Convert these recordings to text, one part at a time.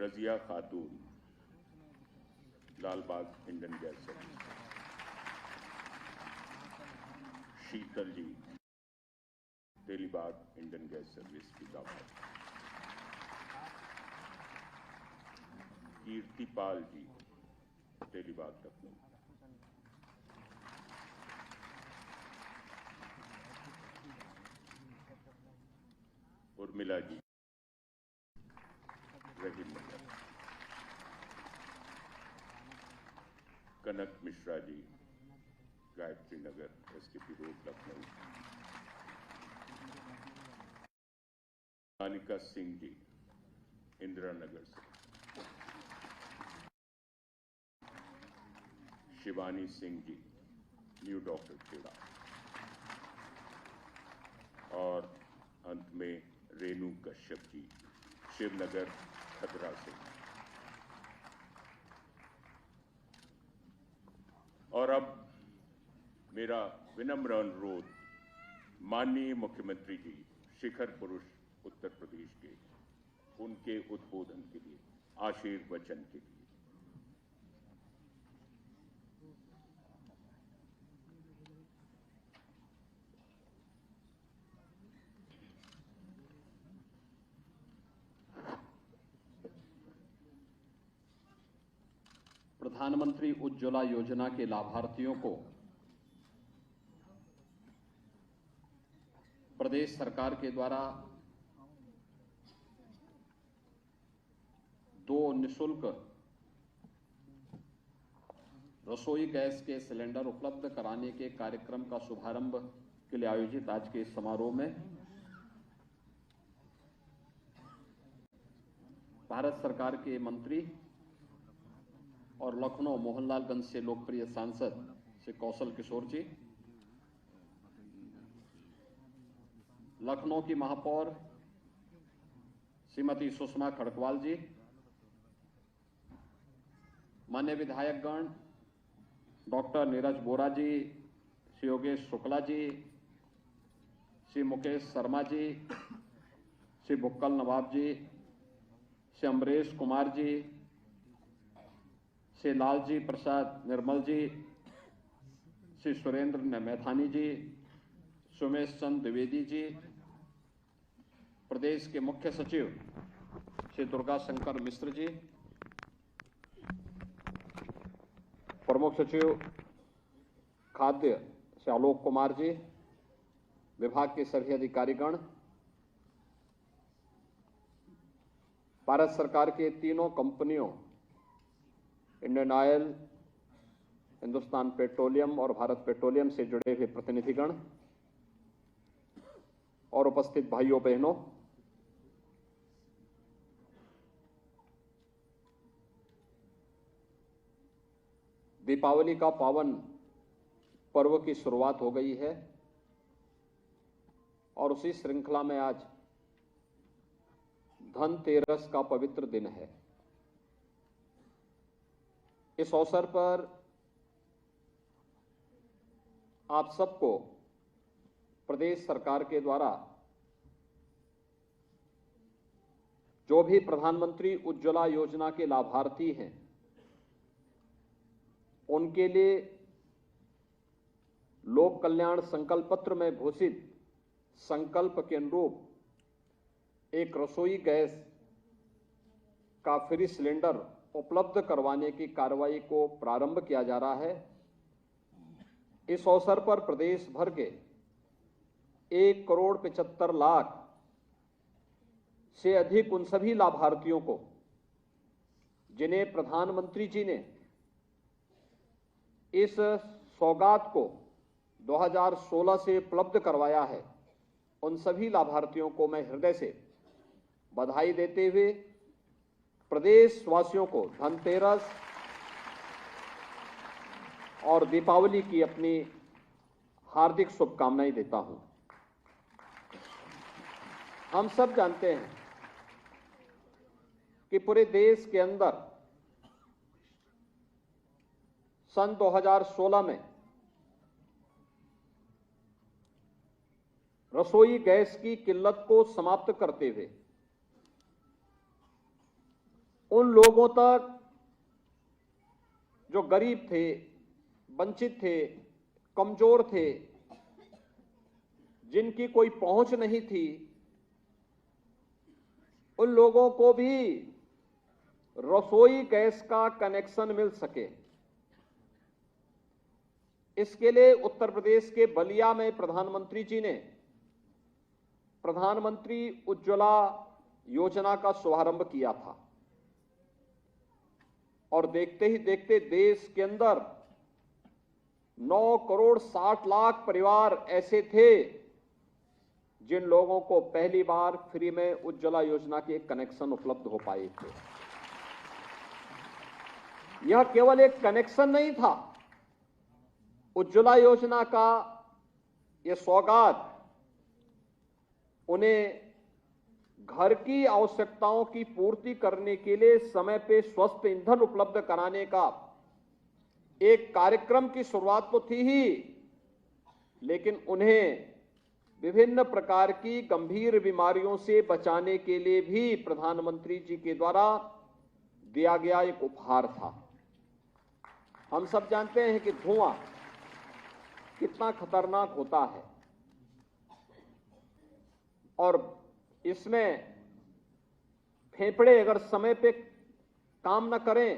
रजिया खातून, Lalbagh Indian gas service. शीतल जी, Telibagh Indian gas service की दामाद। कीर्तिपाल जी, तेलीबाग लखनऊ। उर्मिला जी, रहीम नगर। कनक Mishra ji, Gayatri Nagar, STP road, Lucknow. Anika Singh ji, Indira Nagar से। Shivani Singh ji, new doctor Kheda. और अंत में रेणु कश्यप जी, शिवनगर, खदरा से। और अब मेरा विनम्र अनुरोध माननीय मुख्यमंत्री जी, शिखर पुरुष उत्तर प्रदेश के, उनके उद्बोधन के लिए, आशीर्वचन के लिए। प्रधानमंत्री उज्ज्वला योजना के लाभार्थियों को प्रदेश सरकार के द्वारा 2 निःशुल्क रसोई गैस के सिलेंडर उपलब्ध कराने के कार्यक्रम का शुभारंभ के लिए आयोजित आज के इस समारोह में भारत सरकार के मंत्री और लखनऊ मोहनलालगंज से लोकप्रिय सांसद श्री कौशल किशोर जी, लखनऊ की महापौर श्रीमती सुषमा खड़गवाल जी, मान्य विधायकगण डॉक्टर नीरज बोरा जी, श्री योगेश शुक्ला जी, श्री मुकेश शर्मा जी, श्री बुक्कल नवाब जी, श्री अमरेश कुमार जी, श्री लालजी प्रसाद निर्मल जी, श्री सुरेंद्र मैथानी जी, सुमेश चंद द्विवेदी जी, प्रदेश के मुख्य सचिव श्री दुर्गा शंकर मिश्र जी, प्रमुख सचिव खाद्य श्री आलोक कुमार जी, विभाग के सभी अधिकारीगण, भारत सरकार के तीनों कंपनियों इंडियन ऑयल, हिंदुस्तान पेट्रोलियम और भारत पेट्रोलियम से जुड़े हुए प्रतिनिधिगण और उपस्थित भाइयों बहनों, दीपावली का पावन पर्व की शुरुआत हो गई है और उसी श्रृंखला में आज धनतेरस का पवित्र दिन है। इस अवसर पर आप सबको प्रदेश सरकार के द्वारा जो भी प्रधानमंत्री उज्ज्वला योजना के लाभार्थी हैं, उनके लिए लोक कल्याण संकल्प पत्र में घोषित संकल्प के अनुरूप एक रसोई गैस का फ्री सिलेंडर उपलब्ध करवाने की कार्रवाई को प्रारंभ किया जा रहा है। इस अवसर पर प्रदेश भर के 1,75,00,000 से अधिक उन सभी लाभार्थियों को जिन्हें प्रधानमंत्री जी ने इस सौगात को 2016 से उपलब्ध करवाया है, उन सभी लाभार्थियों को मैं हृदय से बधाई देते हुए प्रदेशवासियों को धनतेरस और दीपावली की अपनी हार्दिक शुभकामनाएं देता हूं। हम सब जानते हैं कि पूरे देश के अंदर सन 2016 में रसोई गैस की किल्लत को समाप्त करते हुए उन लोगों तक जो गरीब थे, वंचित थे, कमजोर थे, जिनकी कोई पहुंच नहीं थी, उन लोगों को भी रसोई गैस का कनेक्शन मिल सके। इसके लिए उत्तर प्रदेश के बलिया में प्रधानमंत्री जी ने प्रधानमंत्री उज्ज्वला योजना का शुभारंभ किया था और देखते ही देखते देश के अंदर 9 करोड़ 60 लाख परिवार ऐसे थे जिन लोगों को पहली बार फ्री में उज्ज्वला योजना के कनेक्शन उपलब्ध हो पाए थे। यह केवल एक कनेक्शन नहीं था, उज्ज्वला योजना का यह सौगात उन्हें घर की आवश्यकताओं की पूर्ति करने के लिए समय पे स्वस्थ ईंधन उपलब्ध कराने का एक कार्यक्रम की शुरुआत तो थी ही, लेकिन उन्हें विभिन्न प्रकार की गंभीर बीमारियों से बचाने के लिए भी प्रधानमंत्री जी के द्वारा दिया गया एक उपहार था। हम सब जानते हैं कि धुआं कितना खतरनाक होता है और इसमें फेफड़े अगर समय पे काम न करें,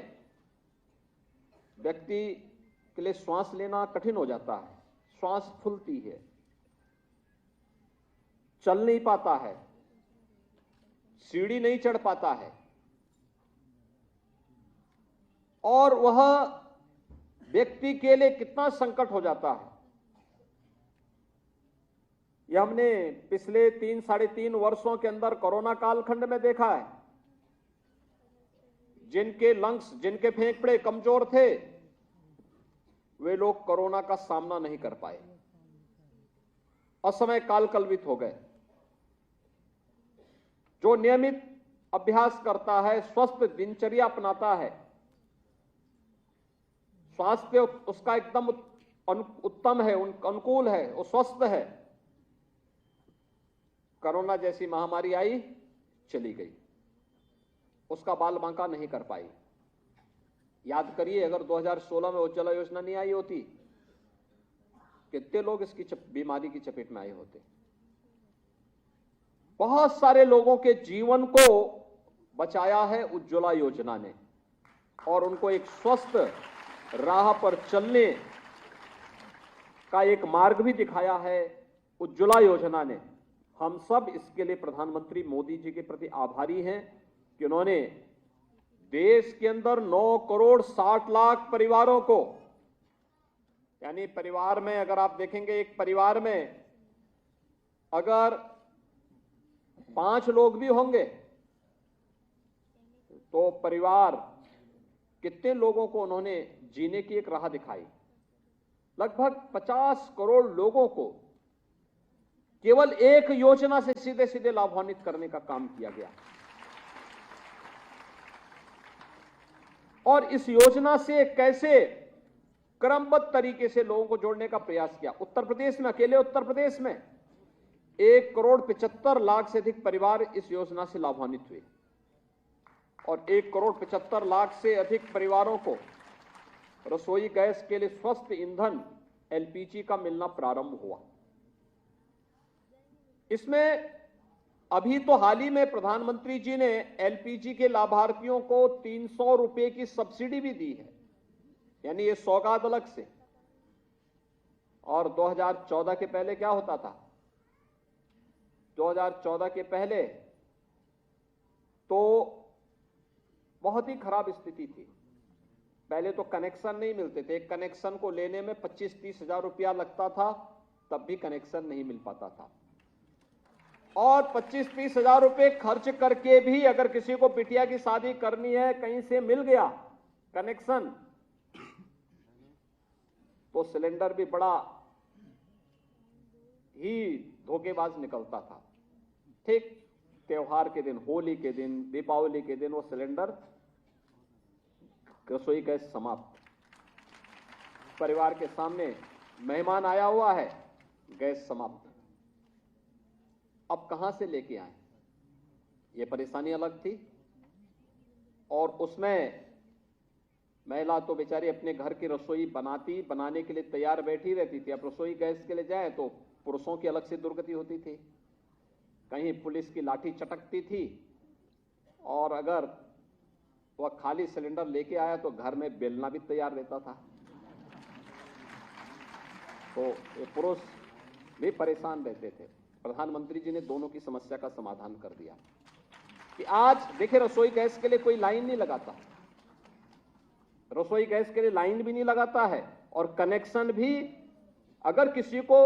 व्यक्ति के लिए श्वास लेना कठिन हो जाता है, श्वास फूलती है, चल नहीं पाता है, सीढ़ी नहीं चढ़ पाता है और वह व्यक्ति के लिए कितना संकट हो जाता है। यह हमने पिछले 3-3.5 वर्षों के अंदर कोरोना कालखंड में देखा है। जिनके लंग्स, जिनके फेफड़े कमजोर थे, वे लोग कोरोना का सामना नहीं कर पाए, असमय कालकलवित हो गए। जो नियमित अभ्यास करता है, स्वस्थ दिनचर्या अपनाता है, स्वास्थ्य उसका एकदम उत्तम है, अनुकूल है, वो स्वस्थ है, कोरोना जैसी महामारी आई, चली गई, उसका बाल बांका नहीं कर पाई। याद करिए, अगर 2016 में उज्ज्वला योजना नहीं आई होती, कितने लोग इसकी बीमारी की चपेट में आए होते। बहुत सारे लोगों के जीवन को बचाया है उज्ज्वला योजना ने और उनको एक स्वस्थ राह पर चलने का एक मार्ग भी दिखाया है उज्ज्वला योजना ने। हम सब इसके लिए प्रधानमंत्री मोदी जी के प्रति आभारी हैं कि उन्होंने देश के अंदर 9 करोड़ 60 लाख परिवारों को, यानी परिवार में अगर आप देखेंगे, एक परिवार में अगर 5 लोग भी होंगे तो परिवार कितने लोगों को उन्होंने जीने की एक राह दिखाई। लगभग 50 करोड़ लोगों को केवल एक योजना से सीधे सीधे लाभान्वित करने का काम किया गया और इस योजना से कैसे क्रमबद्ध तरीके से लोगों को जोड़ने का प्रयास किया। उत्तर प्रदेश में, अकेले उत्तर प्रदेश में 1 करोड़ 75 लाख से अधिक परिवार इस योजना से लाभान्वित हुए और 1 करोड़ 75 लाख से अधिक परिवारों को रसोई गैस के लिए स्वस्थ ईंधन एलपीजी का मिलना प्रारंभ हुआ। इसमें अभी तो हाल ही में प्रधानमंत्री जी ने एलपीजी के लाभार्थियों को 300 रुपए की सब्सिडी भी दी है, यानी ये सौगात अलग से। और 2014 के पहले क्या होता था? 2014 के पहले तो बहुत ही खराब स्थिति थी। पहले तो कनेक्शन नहीं मिलते थे, एक कनेक्शन को लेने में 25-30 हजार रुपया लगता था, तब भी कनेक्शन नहीं मिल पाता था। और 25-30 हजार रुपए खर्च करके भी अगर किसी को बिटिया की शादी करनी है, कहीं से मिल गया कनेक्शन, तो सिलेंडर भी बड़ा ही धोखेबाज निकलता था। ठीक त्योहार के दिन, होली के दिन, दीपावली के दिन वो सिलेंडर, रसोई गैस समाप्त, परिवार के सामने मेहमान आया हुआ है, गैस समाप्त। अब कहां से लेके आए? ये परेशानी अलग थी। और उसमें महिला तो बेचारी अपने घर की रसोई बनाने के लिए तैयार बैठी रहती थी। अब रसोई गैस के लिए जाए तो पुरुषों की अलग से दुर्गति होती थी, कहीं पुलिस की लाठी चटकती थी, और अगर वह खाली सिलेंडर लेके आया तो घर में बेलना भी तैयार रहता था। तो ये पुरुष भी परेशान रहते थे। प्रधानमंत्री जी ने दोनों की समस्या का समाधान कर दिया कि आज देखिए, रसोई गैस के लिए कोई लाइन नहीं लगाता, रसोई गैस के लिए लाइन भी नहीं लगाता है, और कनेक्शन भी अगर किसी को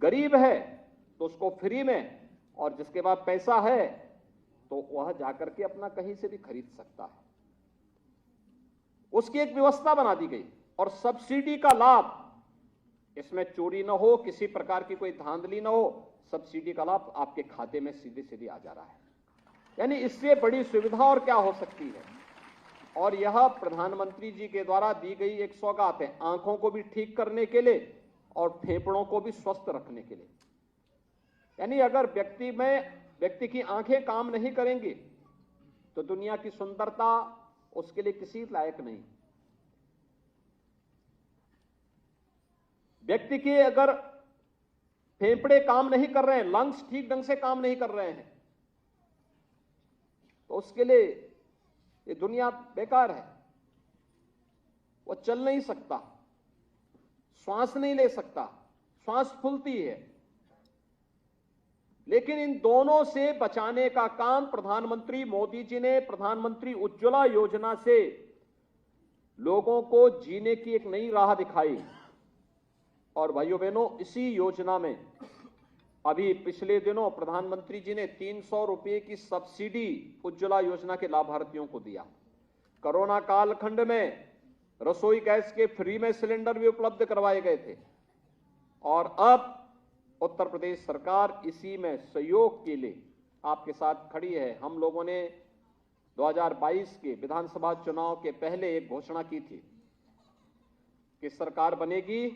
गरीब है तो उसको फ्री में, और जिसके पास पैसा है तो वह जाकर के अपना कहीं से भी खरीद सकता है। उसकी एक व्यवस्था बना दी गई, और सब्सिडी का लाभ, इसमें चोरी न हो, किसी प्रकार की कोई धांधली न हो, सब्सिडी का लाभ आपके खाते में सीधे सीधे आ जा रहा है। यानी इससे बड़ी सुविधा और क्या हो सकती है। और यह प्रधानमंत्री जी के द्वारा दी गई एक सौगात है, आंखों को भी ठीक करने के लिए और फेफड़ों को भी स्वस्थ रखने के लिए। यानी अगर व्यक्ति की आंखें काम नहीं करेंगी तो दुनिया की सुंदरता उसके लिए किसी लायक नहीं। व्यक्ति के अगर फेफड़े काम नहीं कर रहे हैं, लंग्स ठीक ढंग से काम नहीं कर रहे हैं, तो उसके लिए ये दुनिया बेकार है। वो चल नहीं सकता, श्वास नहीं ले सकता, श्वास फूलती है। लेकिन इन दोनों से बचाने का काम प्रधानमंत्री मोदी जी ने प्रधानमंत्री उज्ज्वला योजना से लोगों को जीने की एक नई राह दिखाई। और भाइयों बहनों, इसी योजना में अभी पिछले दिनों प्रधानमंत्री जी ने 300 रुपए की सब्सिडी उज्ज्वला योजना के लाभार्थियों को दिया। कोरोना कालखंड में रसोई गैस के फ्री में सिलेंडर भी उपलब्ध करवाए गए थे, और अब उत्तर प्रदेश सरकार इसी में सहयोग के लिए आपके साथ खड़ी है। हम लोगों ने 2022 के विधानसभा चुनाव के पहले एक घोषणा की थी कि सरकार बनेगी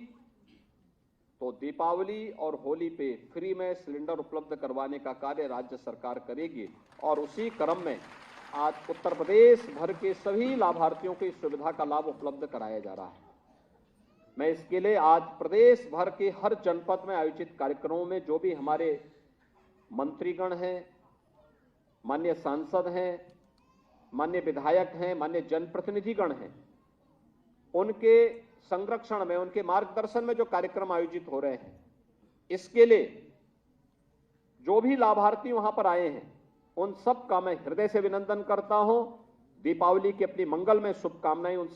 तो दीपावली और होली पे फ्री में सिलेंडर उपलब्ध करवाने का कार्य राज्य सरकार करेगी, और उसी क्रम में आज उत्तर प्रदेश भर के सभी लाभार्थियों को इस सुविधा का लाभ उपलब्ध कराया जा रहा है। मैं इसके लिए आज प्रदेश भर के हर जनपद में आयोजित कार्यक्रमों में जो भी हमारे मंत्रीगण हैं, माननीय सांसद हैं, माननीय विधायक हैं, माननीय जनप्रतिनिधिगण हैं, उनके संरक्षण में, उनके मार्गदर्शन में जो कार्यक्रम आयोजित हो रहे हैं, इसके लिए जो भी लाभार्थी वहां पर आए हैं उन सब का मैं हृदय से अभिनंदन करता हूं। दीपावली की अपनी मंगलमय शुभकामनाएं उन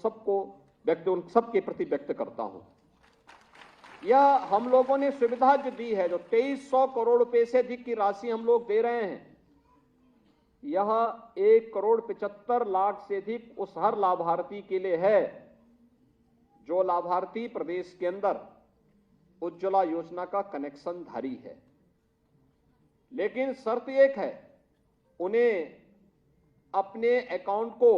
सबके प्रति व्यक्त करता हूं। यह हम लोगों ने सुविधा जो दी है, जो 2300 करोड़ रुपए से अधिक की राशि हम लोग दे रहे हैं, यह 1,75,00,000 से अधिक उस हर लाभार्थी के लिए है जो लाभार्थी प्रदेश के अंदर उज्ज्वला योजना का कनेक्शन धारी है। लेकिन शर्त एक है, उन्हें अपने अकाउंट को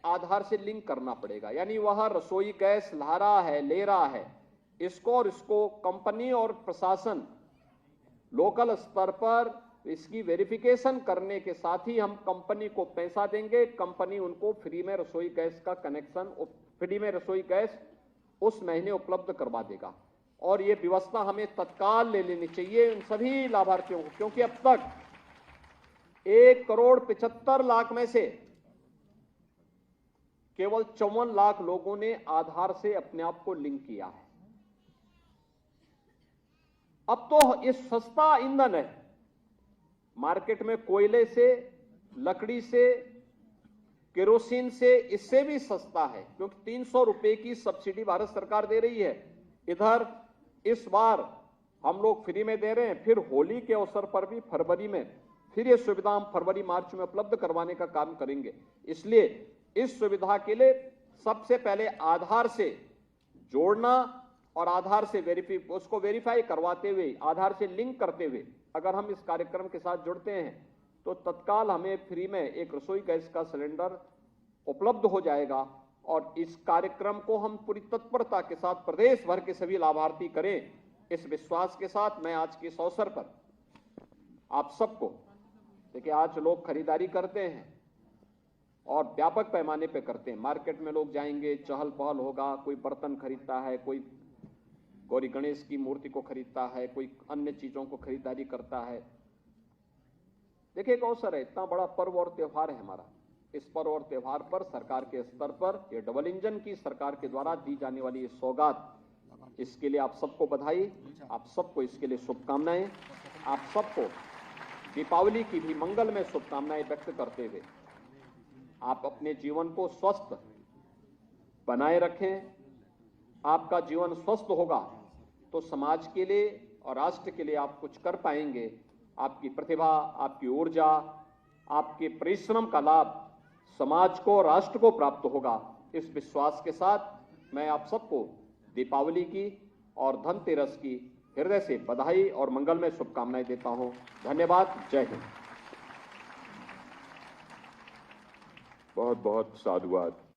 आधार से लिंक करना पड़ेगा। यानी वह रसोई गैस ला रहा है, ले रहा है, इसको कंपनी और प्रशासन लोकल स्तर पर इसकी वेरिफिकेशन करने के साथ ही हम कंपनी को पैसा देंगे, कंपनी उनको फ्री में रसोई गैस का कनेक्शन, फ्री में रसोई गैस उस महीने उपलब्ध करवा देगा। और ये व्यवस्था हमें तत्काल ले लेनी चाहिए उन सभी लाभार्थियों को, क्योंकि अब तक 1,75,00,000 में से केवल 54 लाख लोगों ने आधार से अपने आप को लिंक किया है। अब तो ये सस्ता ईंधन है, मार्केट में कोयले से, लकड़ी से, केरोसिन से इससे भी सस्ता है, क्योंकि 300 रुपए की सब्सिडी भारत सरकार दे रही है। इधर इस बार हम लोग फ्री में दे रहे हैं, फिर होली के अवसर पर भी फरवरी में फिर ये सुविधा हम फरवरी मार्च में उपलब्ध करवाने का काम करेंगे। इसलिए इस सुविधा के लिए सबसे पहले आधार से जोड़ना और आधार से उसको वेरीफाई करवाते हुए, आधार से लिंक करते हुए अगर हम इस कार्यक्रम के साथ जुड़ते हैं तो तत्काल हमें फ्री में एक रसोई गैस का सिलेंडर उपलब्ध हो जाएगा। और इस कार्यक्रम को हम पूरी तत्परता के साथ प्रदेश भर के सभी लाभार्थी करें, इस विश्वास के साथ मैं आज के इस अवसर पर आप सबको, देखिए आज लोग खरीदारी करते हैं, और व्यापक पैमाने पे करते हैं। मार्केट में लोग जाएंगे, चहल पहल होगा, कोई बर्तन खरीदता है, कोई गौरी गणेश की मूर्ति को खरीदता है, कोई अन्य चीजों को खरीदारी करता है। देखिए एक अवसर है, इतना बड़ा पर्व और त्योहार है हमारा। इस पर्व और त्योहार पर सरकार के स्तर पर ये डबल इंजन की सरकार के द्वारा दी जाने वाली ये सौगात, इसके लिए आप सबको बधाई, आप सबको इसके लिए शुभकामनाएं। आप सबको दीपावली की भी मंगलमय शुभकामनाएं व्यक्त करते हुए आप अपने जीवन को स्वस्थ बनाए रखें। आपका जीवन स्वस्थ होगा तो समाज के लिए और राष्ट्र के लिए आप कुछ कर पाएंगे। आपकी प्रतिभा, आपकी ऊर्जा, आपके परिश्रम का लाभ समाज को, राष्ट्र को प्राप्त होगा। इस विश्वास के साथ मैं आप सबको दीपावली की और धनतेरस की हृदय से बधाई और मंगलमय शुभकामनाएं देता हूं। धन्यवाद। जय हिंद। बहुत बहुत साधुवाद।